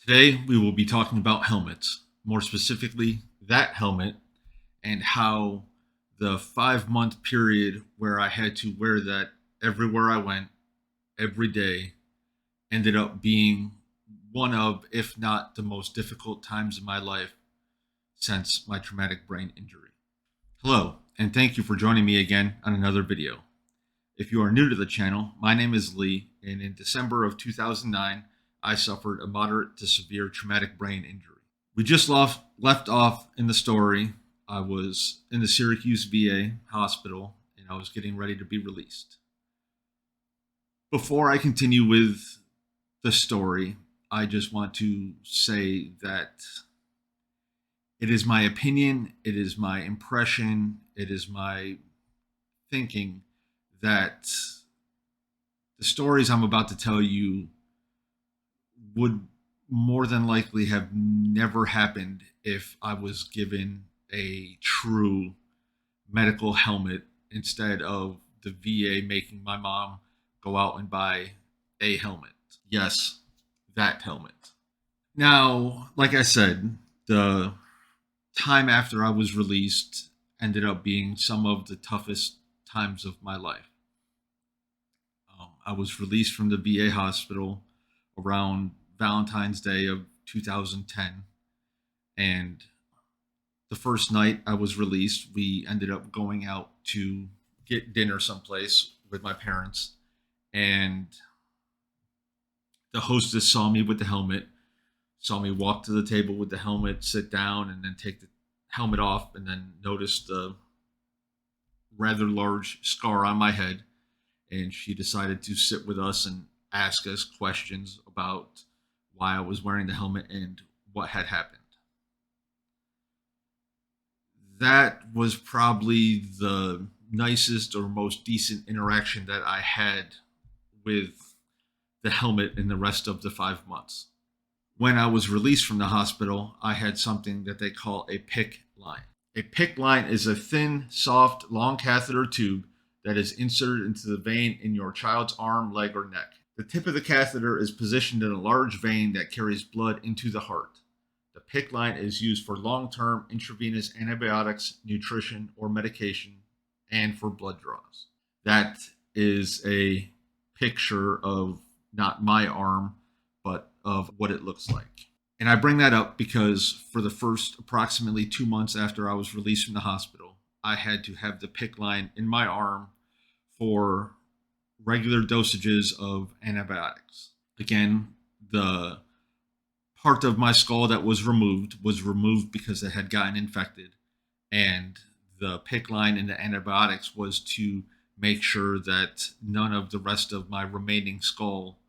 Today, we will be talking about helmets, more specifically, that helmet, and how the 5 month period where I had to wear that everywhere I went, every day, ended up being one of, if not the most difficult times in my life since my traumatic brain injury. Hello, and thank you for joining me again on another video. If you are new to the channel, my name is Lee, and in December of 2009, I suffered a moderate to severe traumatic brain injury. We just left off in the story. I was in the Syracuse VA hospital and I was getting ready to be released. Before I continue with the story, I just want to say that it is my opinion, it is my impression, it is my thinking that the stories I'm about to tell you would more than likely have never happened if I was given a true medical helmet instead of the VA making my mom go out and buy a helmet. Yes, that helmet. Now, like I said, the time after I was released ended up being some of the toughest times of my life. I was released from the VA hospital around Valentine's Day of 2010. And the first night I was released, we ended up going out to get dinner someplace with my parents. And the hostess saw me with the helmet, saw me walk to the table with the helmet, sit down, and then take the helmet off, and then noticed the rather large scar on my head. And she decided to sit with us and ask us questions about why I was wearing the helmet and what had happened. That was probably the nicest or most decent interaction that I had with the helmet in the rest of the 5 months. When I was released from the hospital, I had something that they call a PICC line. A PICC line is a thin, soft, long catheter tube that is inserted into the vein in your child's arm, leg, or neck. The tip of the catheter is positioned in a large vein that carries blood into the heart. The PICC line is used for long-term intravenous antibiotics, nutrition, or medication, and for blood draws. That is a picture of not my arm, but of what it looks like. And I bring that up because for the first approximately 2 months after I was released from the hospital, I had to have the PICC line in my arm for regular dosages of antibiotics. Again, the part of my skull that was removed because it had gotten infected, and the PICC line and the antibiotics was to make sure that none of the rest of my remaining skull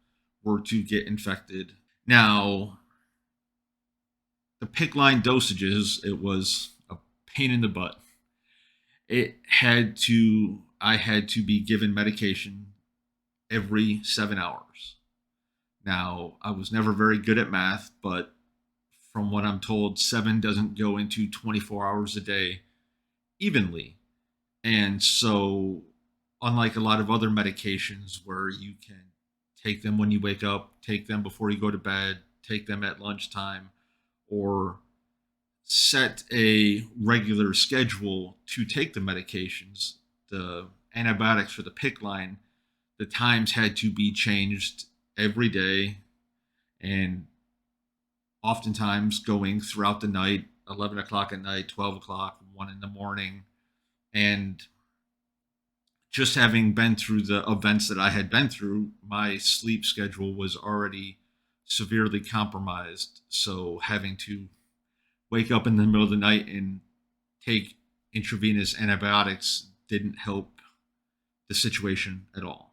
were to get infected. Now, the PICC line dosages, it was a pain in the butt. I had to be given medication every 7 hours. Now, I was never very good at math, but from what I'm told, seven doesn't go into 24 hours a day evenly. And so, unlike a lot of other medications where you can take them when you wake up, take them before you go to bed, take them at lunchtime, or set a regular schedule to take the medications, the antibiotics for the PICC line, the times had to be changed every day, and oftentimes going throughout the night, 11 o'clock at night, 12 o'clock, 1 in the morning. And just having been through the events that I had been through, my sleep schedule was already severely compromised. So having to wake up in the middle of the night and take intravenous antibiotics didn't help the situation at all.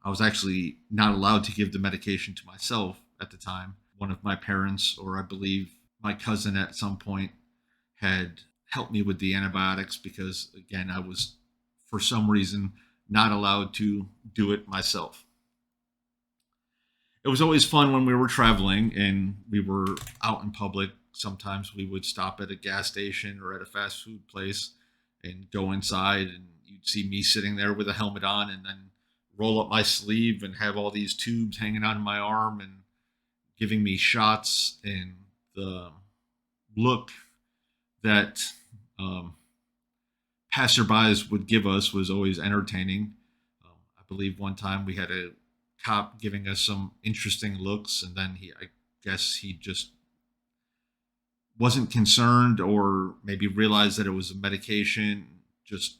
I was actually not allowed to give the medication to myself at the time. One of my parents, or I believe my cousin at some point, had helped me with the antibiotics because, again, I was, for some reason, not allowed to do it myself. It was always fun when we were traveling and we were out in public. Sometimes we would stop at a gas station or at a fast food place and go inside, and you'd see me sitting there with a helmet on and then roll up my sleeve and have all these tubes hanging out of my arm and giving me shots, and the look that um, passerbys would give us was always entertaining. I believe one time we had a cop giving us some interesting looks, and then I guess he just wasn't concerned, or maybe realized that it was a medication, just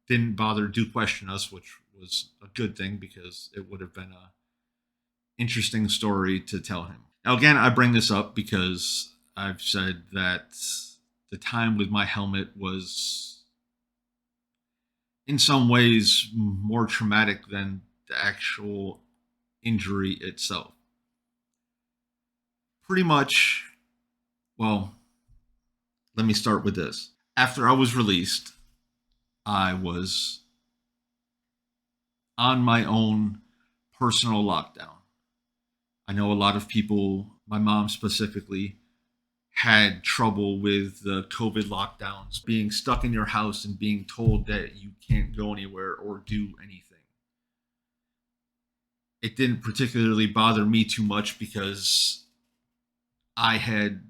didn't bother to question us, which was a good thing because it would have been a interesting story to tell him. Now, again, I bring this up because I've said that the time with my helmet was in some ways more traumatic than the actual injury itself. Pretty much, well, let me start with this. After I was released, I was on my own personal lockdown. I know a lot of people, my mom specifically, had trouble with the COVID lockdowns, being stuck in your house and being told that you can't go anywhere or do anything. It didn't particularly bother me too much because I had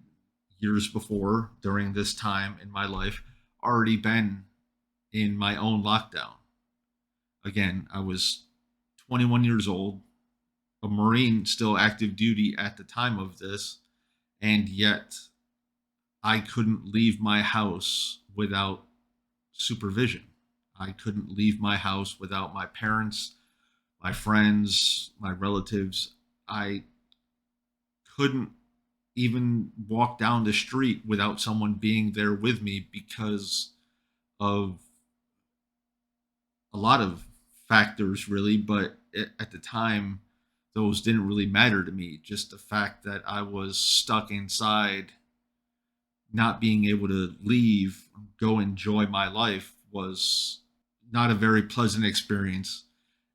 years before, during this time in my life, already been in my own lockdown. Again, I was 21 years old, a Marine, still active duty at the time of this, and yet I couldn't leave my house without supervision. I couldn't leave my house without my parents, my friends, my relatives. I couldn't even walk down the street without someone being there with me because of a lot of factors, really. But at the time, those didn't really matter to me. Just the fact that I was stuck inside, not being able to leave, go enjoy my life, was not a very pleasant experience.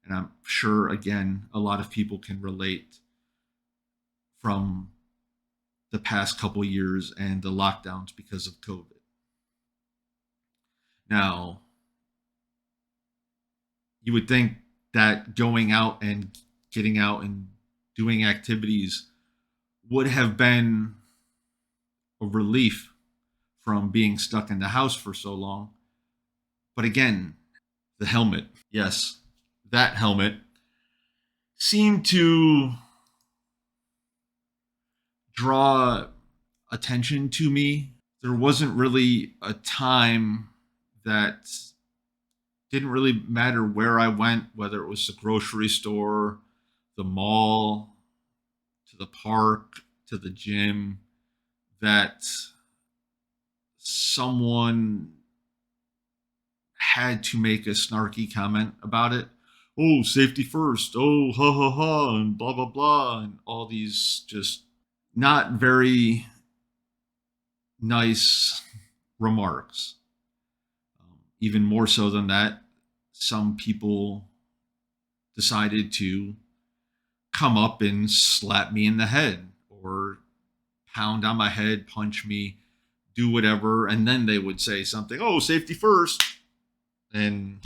And I'm sure, again, a lot of people can relate from the past couple years and the lockdowns because of COVID. Now, you would think that going out and getting out and doing activities would have been a relief from being stuck in the house for so long. But again, the helmet, yes, that helmet seemed to draw attention to me. There wasn't really a time that didn't really matter where I went, whether it was the grocery store, the mall, to the park, to the gym, that someone had to make a snarky comment about it. Oh, safety first. Oh, ha ha ha, and blah blah blah, and all these just not very nice remarks. Even more so than that, some people decided to come up and slap me in the head or pound on my head, punch me, do whatever, and then they would say something, oh, safety first, and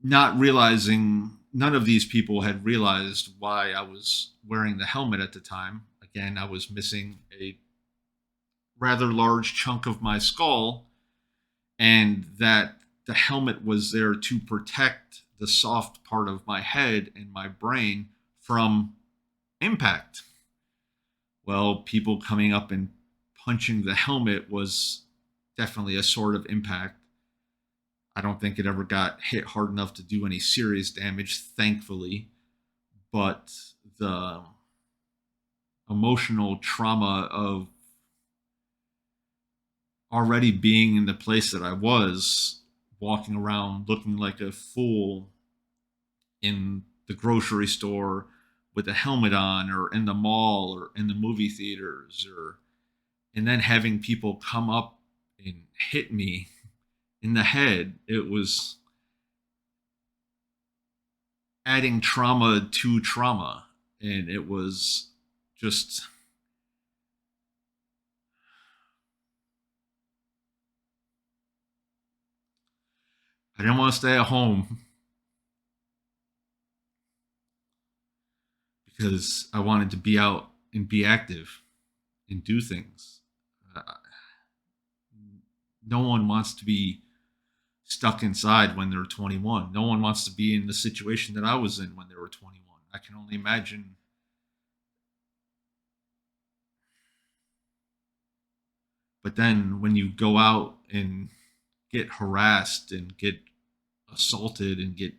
not realizing, none of these people had realized why I was wearing the helmet at the time. Again, I was missing a rather large chunk of my skull, and that the helmet was there to protect the soft part of my head and my brain from impact. Well, people coming up and punching the helmet was definitely a sort of impact. I don't think it ever got hit hard enough to do any serious damage, thankfully. But the emotional trauma of already being in the place that I was, walking around looking like a fool in the grocery store with a helmet on, or in the mall, or in the movie theaters, or and then having people come up and hit me in the head, it was adding trauma to trauma. And it was just, I didn't want to stay at home because I wanted to be out and be active and do things. Uh, no one wants to be stuck inside when they're 21. No one wants to be in the situation that I was in when they were 21. I can only imagine. But then when you go out and get harassed and get assaulted and get,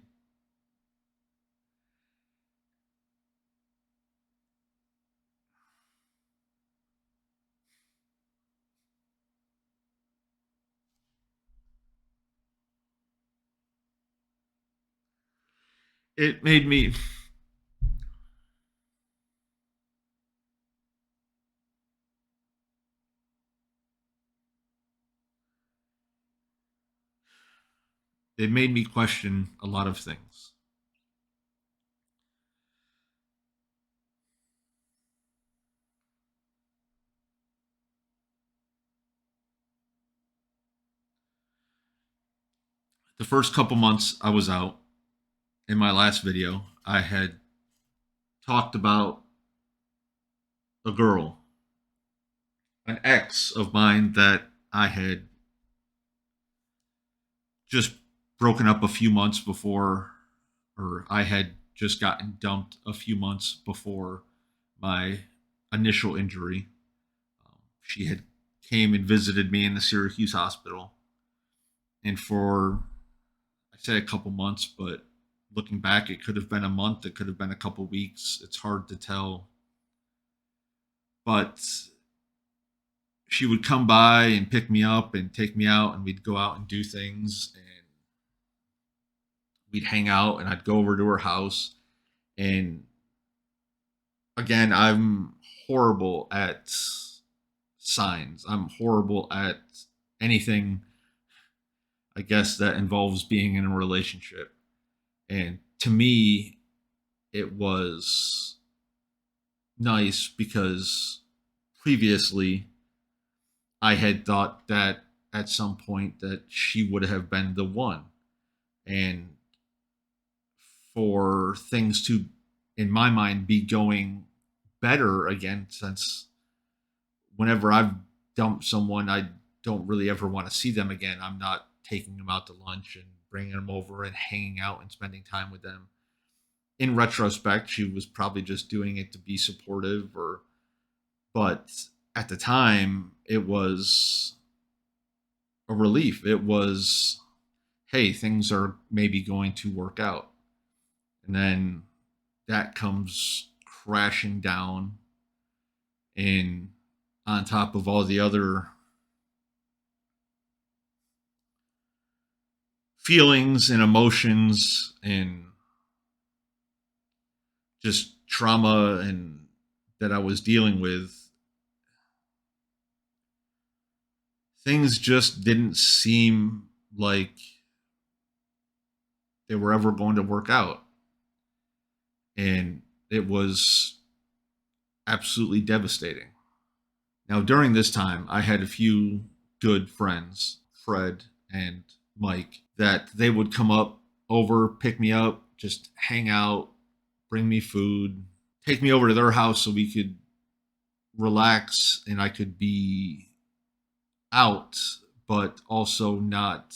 it made me, it made me question a lot of things. The first couple months I was out, in my last video, I had talked about a girl, an ex of mine that I had just broken up a few months before, or I had just gotten dumped a few months before my initial injury. She had came and visited me in the Syracuse hospital, and for, I say a couple months, but looking back, it could have been a month, it could have been a couple weeks. It's hard to tell, but she would come by and pick me up and take me out, and we'd go out and do things, and we'd hang out, and I'd go over to her house. And again, I'm horrible at signs. I'm horrible at anything, I guess, that involves being in a relationship. And to me, it was nice because previously I had thought that at some point that she would have been the one. And for things to, in my mind, be going better again, since whenever I've dumped someone, I don't really ever want to see them again. I'm not taking them out to lunch and bringing them over and hanging out and spending time with them. In retrospect, she was probably just doing it to be supportive, or, but at the time, it was a relief. It was, hey, things are maybe going to work out. And then that comes crashing down, and on top of all the other feelings and emotions and just trauma and that I was dealing with, things just didn't seem like they were ever going to work out. And it was absolutely devastating. Now, during this time, I had a few good friends, Fred and Mike, that they would come up over, pick me up, just hang out, bring me food, take me over to their house so we could relax and I could be out, but also not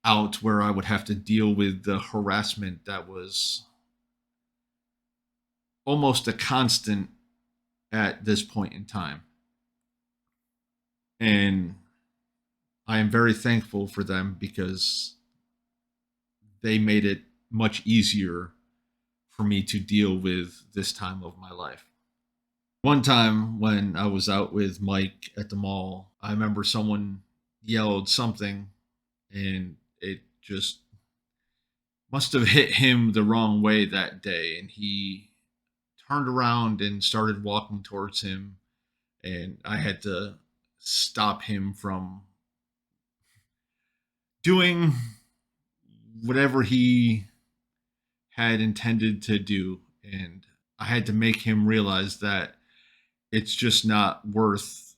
out where I would have to deal with the harassment that was almost a constant at this point in time. And I am very thankful for them because they made it much easier for me to deal with this time of my life. One time when I was out with Mike at the mall, I remember someone yelled something, and it just must have hit him the wrong way that day. And he turned around and started walking towards him, and I had to stop him from doing whatever he had intended to do. And I had to make him realize that it's just not worth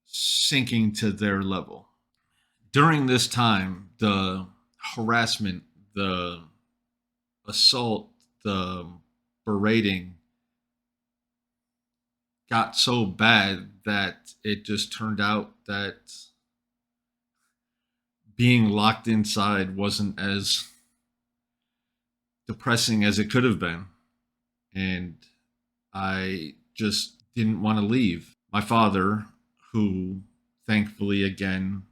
sinking to their level. During this time, the harassment, the assault, the berating got so bad that it just turned out that being locked inside wasn't as depressing as it could have been. And I just didn't want to leave. My father, who thankfully again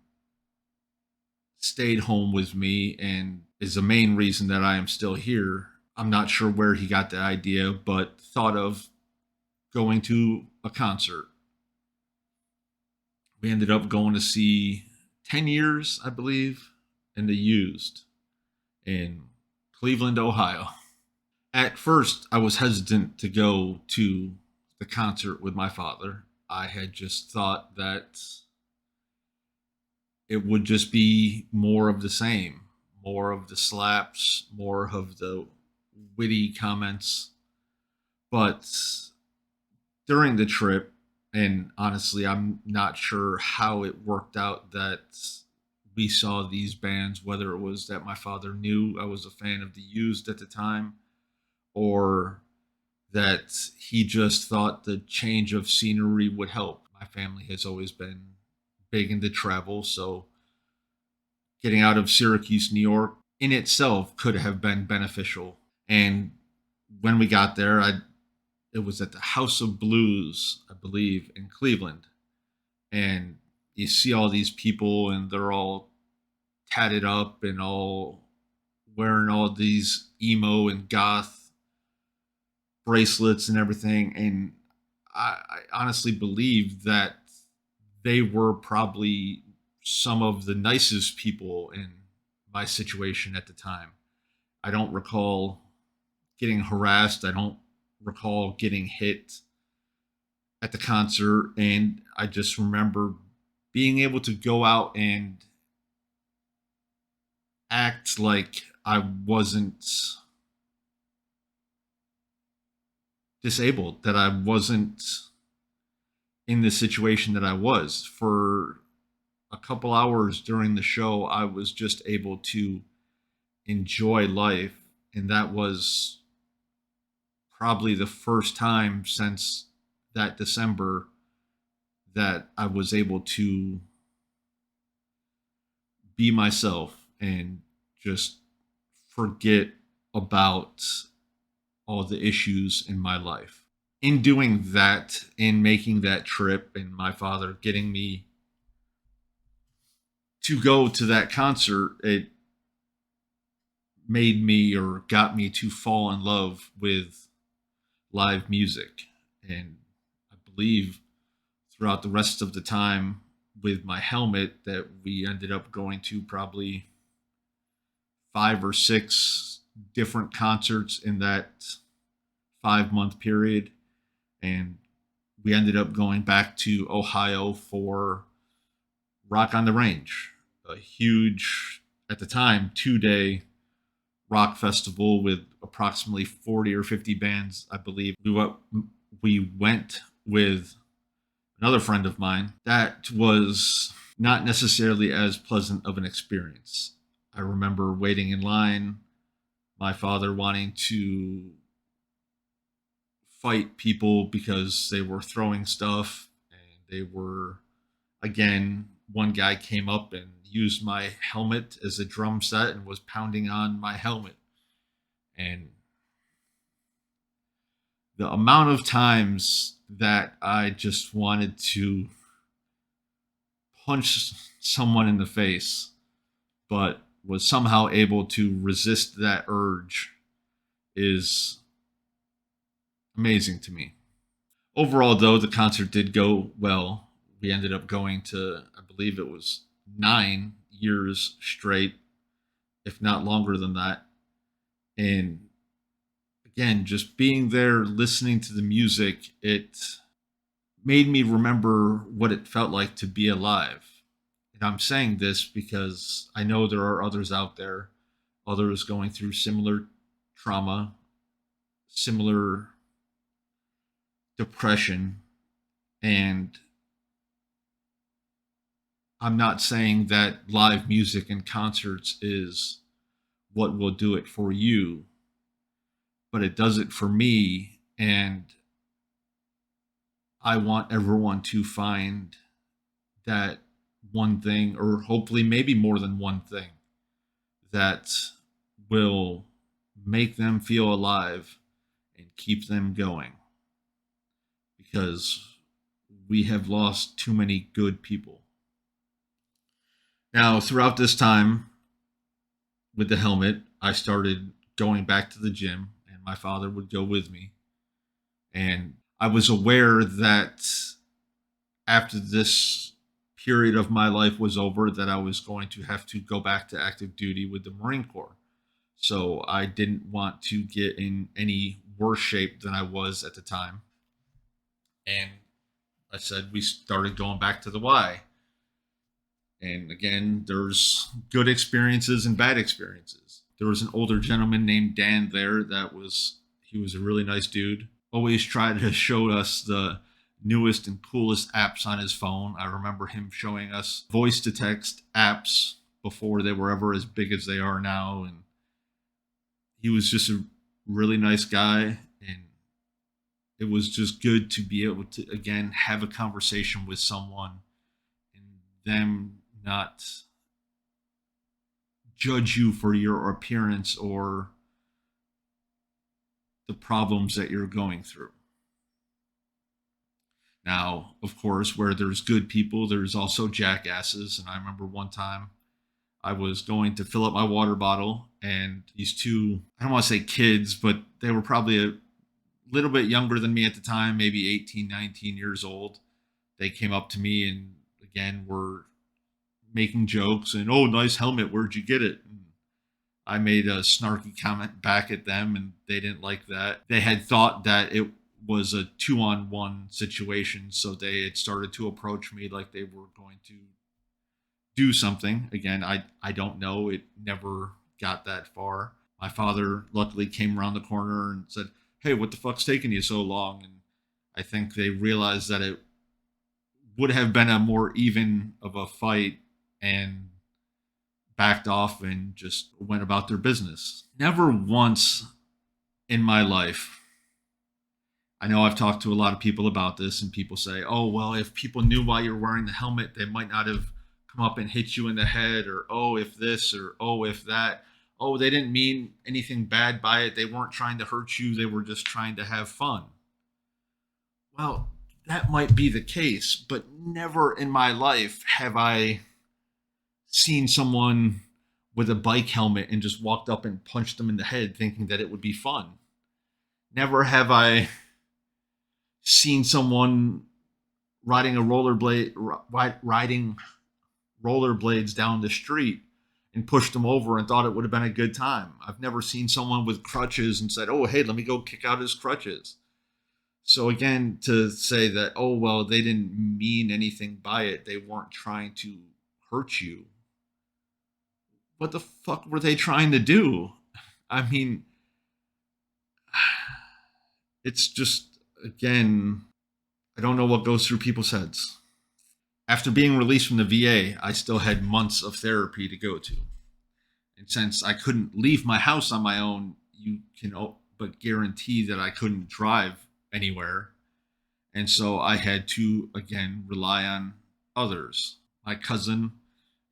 stayed home with me and is the main reason that I am still here. I'm not sure where he got the idea, but thought of going to a concert. We ended up going to see 10 Years, I believe, in the Used in Cleveland, Ohio. At first, I was hesitant to go to the concert with my father. I had just thought that it would just be more of the same, more of the slaps, more of the witty comments. But during the trip, and honestly, I'm not sure how it worked out that we saw these bands, whether it was that my father knew I was a fan of the Used at the time, or that he just thought the change of scenery would help. My family has always been big into travel, so getting out of Syracuse, New York in itself could have been beneficial. And when we got there, it was at the House of Blues, I believe, in Cleveland. And you see all these people and they're all tatted up and all wearing all these emo and goth bracelets and everything. And I honestly believe that they were probably some of the nicest people in my situation at the time. I don't recall getting harassed. I don't recall getting hit at the concert. And I just remember being able to go out and act like I wasn't disabled, that I wasn't in the situation that I was. For a couple hours during the show, I was just able to enjoy life. And that was probably the first time since that December that I was able to be myself and just forget about all the issues in my life. In doing that, in making that trip, and my father getting me to go to that concert, it made me or got me to fall in love with live music. And I believe throughout the rest of the time with my helmet that we ended up going to probably 5 or 6 different concerts in that 5 month period. And we ended up going back to Ohio for Rock on the Range, a huge, at the time, 2 day rock festival with approximately 40 or 50 bands, I believe. We went with another friend of mine. That was not necessarily as pleasant of an experience. I remember waiting in line, my father wanting to fight people because they were throwing stuff and they were, again, one guy came up and used my helmet as a drum set and was pounding on my helmet. And the amount of times that I just wanted to punch someone in the face, but was somehow able to resist that urge is amazing to me. Overall, though, the concert did go well. We ended up going to, I believe it was 9 years straight, if not longer than that. And again, just being there, listening to the music, it made me remember what it felt like to be alive. And I'm saying this because I know there are others out there, others going through similar trauma, similar depression. And I'm not saying that live music and concerts is what will do it for you, but it does it for me. And I want everyone to find that one thing, or hopefully maybe more than one thing, that will make them feel alive and keep them going, because we have lost too many good people. Now, throughout this time with the helmet, I started going back to the gym, and my father would go with me. And I was aware that after this period of my life was over, that I was going to have to go back to active duty with the Marine Corps. So I didn't want to get in any worse shape than I was at the time. And I said we started going back to the Y. And again, there's good experiences and bad experiences. There was an older gentleman named Dan there he was a really nice dude. Always tried to show us the newest and coolest apps on his phone. I remember him showing us voice to text apps before they were ever as big as they are now. And he was just a really nice guy. And it was just good to be able to, again, have a conversation with someone and them not judge you for your appearance or the problems that you're going through. Now, of course, where there's good people, there's also jackasses. And I remember one time I was going to fill up my water bottle, and these two, I don't want to say kids, but they were probably a little bit younger than me at the time, maybe 18, 19 years old. They came up to me and again were making jokes and, oh, nice helmet, where'd you get it? And I made a snarky comment back at them, and they didn't like that. They had thought that it was a 2-on-1 situation, so they had started to approach me like they were going to do something. Again, I don't know. It never got that far. My father luckily came around the corner and said, hey, what the fuck's taking you so long? And I think they realized that it would have been a more even of a fight and backed off and just went about their business. Never once in my life, I know I've talked to a lot of people about this, and people say, oh, well, if people knew why you're wearing the helmet, they might not have come up and hit you in the head, or oh, if this, or oh, if that. Oh, they didn't mean anything bad by it. They weren't trying to hurt you. They were just trying to have fun. Well, that might be the case, but never in my life have I seen someone with a bike helmet and just walked up and punched them in the head thinking that it would be fun. Never have I seen someone riding riding rollerblades down the street and pushed them over and thought it would have been a good time. I've never seen someone with crutches and said, oh, hey, let me go kick out his crutches. So again, to say that, oh, well, they didn't mean anything by it, they weren't trying to hurt you. What the fuck were they trying to do? I mean, it's just, again, I don't know what goes through people's heads. After being released from the VA, I still had months of therapy to go to. And since I couldn't leave my house on my own, you can but guarantee that I couldn't drive anywhere. And so I had to, again, rely on others. My cousin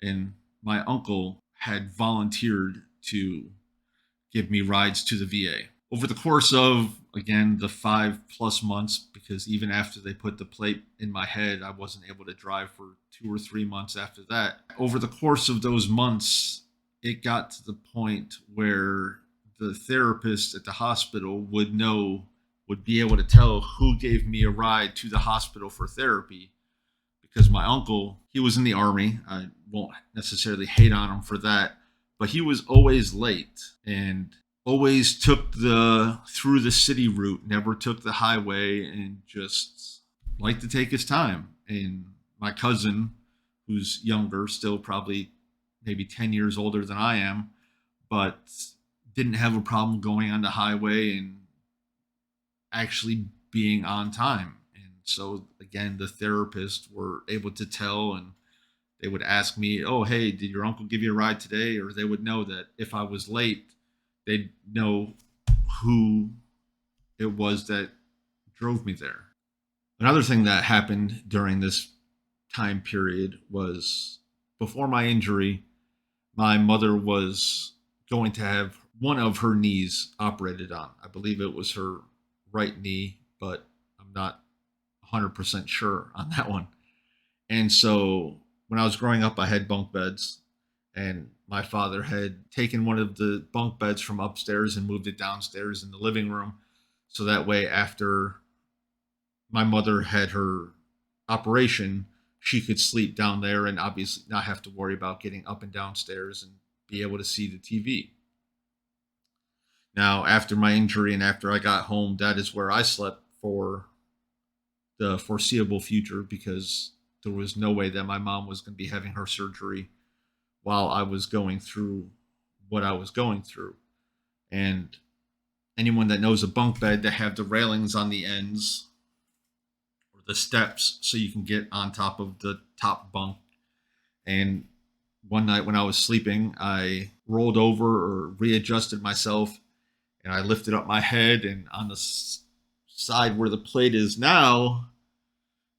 and my uncle had volunteered to give me rides to the VA. Over the course of, again, the 5+ months, because even after they put the plate in my head, I wasn't able to drive for 2 or 3 months after that. Over the course of those months, it got to the point where the therapist at the hospital would be able to tell who gave me a ride to the hospital for therapy, because my uncle, he was in the Army. I won't necessarily hate on him for that, but he was always late and always took the through the city route, never took the highway, and just liked to take his time. And my cousin, who's younger, still probably maybe 10 years older than I am, but didn't have a problem going on the highway and actually being on time. And so again, the therapists were able to tell, and they would ask me, oh, hey, did your uncle give you a ride today? Or they would know that if I was late, they'd know who it was that drove me there. Another thing that happened during this time period was before my injury, my mother was going to have one of her knees operated on. I believe it was her right knee, but I'm not 100% sure on that one. And so when I was growing up, I had bunk beds, and my father had taken one of the bunk beds from upstairs and moved it downstairs in the living room. So that way, after my mother had her operation, she could sleep down there and obviously not have to worry about getting up and downstairs and be able to see the TV. Now, after my injury and after I got home, that is where I slept for the foreseeable future because there was no way that my mom was going to be having her surgery while I was going through what I was going through. And anyone that knows a bunk bed, they have the railings on the ends or the steps so you can get on top of the top bunk. And one night when I was sleeping, I rolled over or readjusted myself and I lifted up my head, and on the side where the plate is now,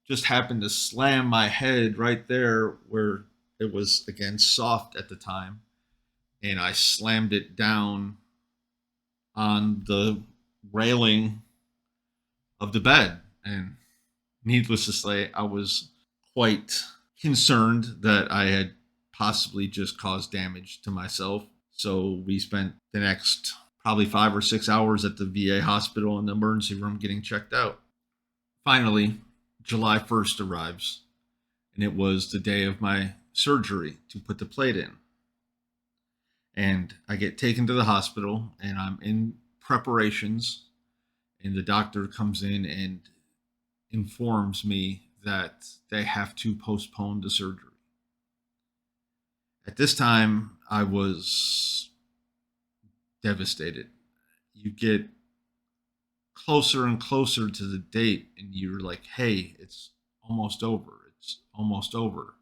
just happened to slam my head right there where it was, again, soft at the time. And I slammed it down on the railing of the bed. And needless to say, I was quite concerned that I had possibly just caused damage to myself. So we spent the next probably 5 or 6 hours at the VA hospital in the emergency room getting checked out. Finally, July 1st arrives, and it was the day of my surgery to put the plate in. And I get taken to the hospital, and I'm in preparations, and the doctor comes in and informs me that they have to postpone the surgery. At this time, I was devastated. You get closer and closer to the date, and you're like, hey, it's almost over. It's almost over.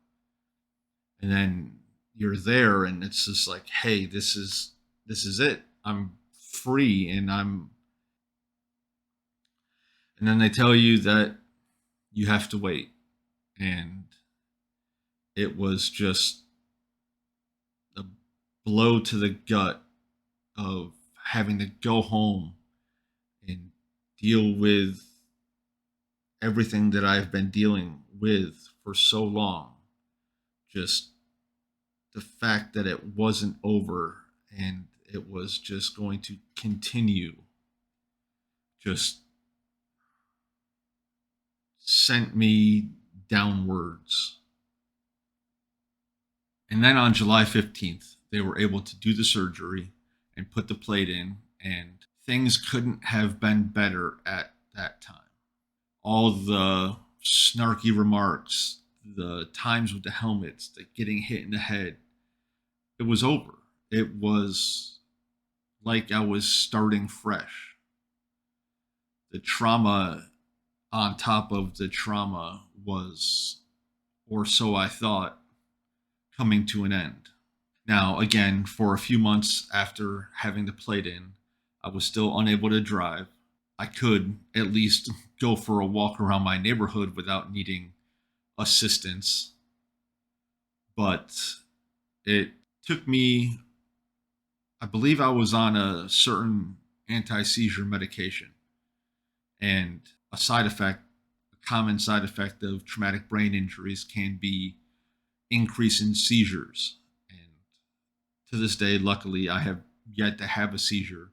And then you're there, and it's just like, hey, this is it. I'm free, and then they tell you that you have to wait. And it was just a blow to the gut of having to go home and deal with everything that I've been dealing with for so long. Just the fact that it wasn't over and it was just going to continue just sent me downwards. And then on July 15th, they were able to do the surgery and put the plate in, and things couldn't have been better at that time. All the snarky remarks, the times with the helmets, the getting hit in the head, it was over. It was like I was starting fresh. The trauma on top of the trauma was, or so I thought, coming to an end. Now, again, for a few months after having the plate in, I was still unable to drive. I could at least go for a walk around my neighborhood without needing assistance, but it took me, I believe I was on a certain anti seizure medication, and a side effect, a common side effect of traumatic brain injuries can be increase in seizures. And to this day, luckily, I have yet to have a seizure,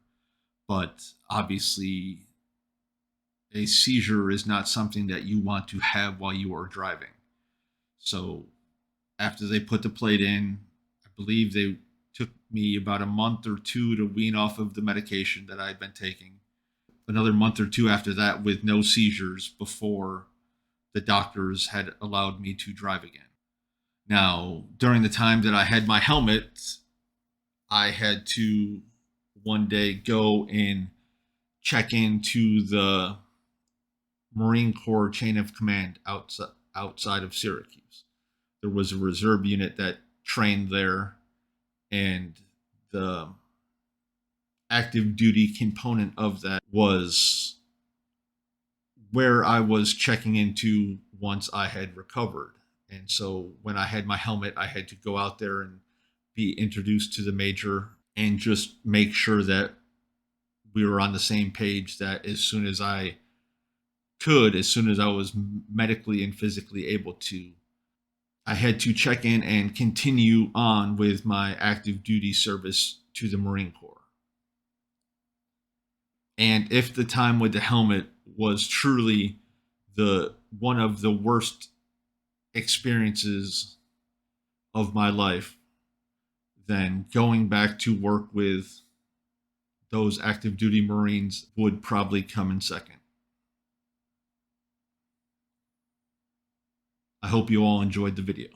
but obviously, a seizure is not something that you want to have while you are driving. So after they put the plate in, I believe they took me about a month or two to wean off of the medication that I had been taking. Another month or two after that with no seizures before the doctors had allowed me to drive again. Now, during the time that I had my helmet, I had to one day go and check into the Marine Corps chain of command outside of Syracuse. There was a reserve unit that trained there, and the active duty component of that was where I was checking into once I had recovered. And so when I had my helmet, I had to go out there and be introduced to the major and just make sure that we were on the same page, that as soon as I could, as soon as I was medically and physically able to, I had to check in and continue on with my active duty service to the Marine Corps. And if the time with the helmet was truly the one of the worst experiences of my life, then going back to work with those active duty Marines would probably come in second. I hope you all enjoyed the video.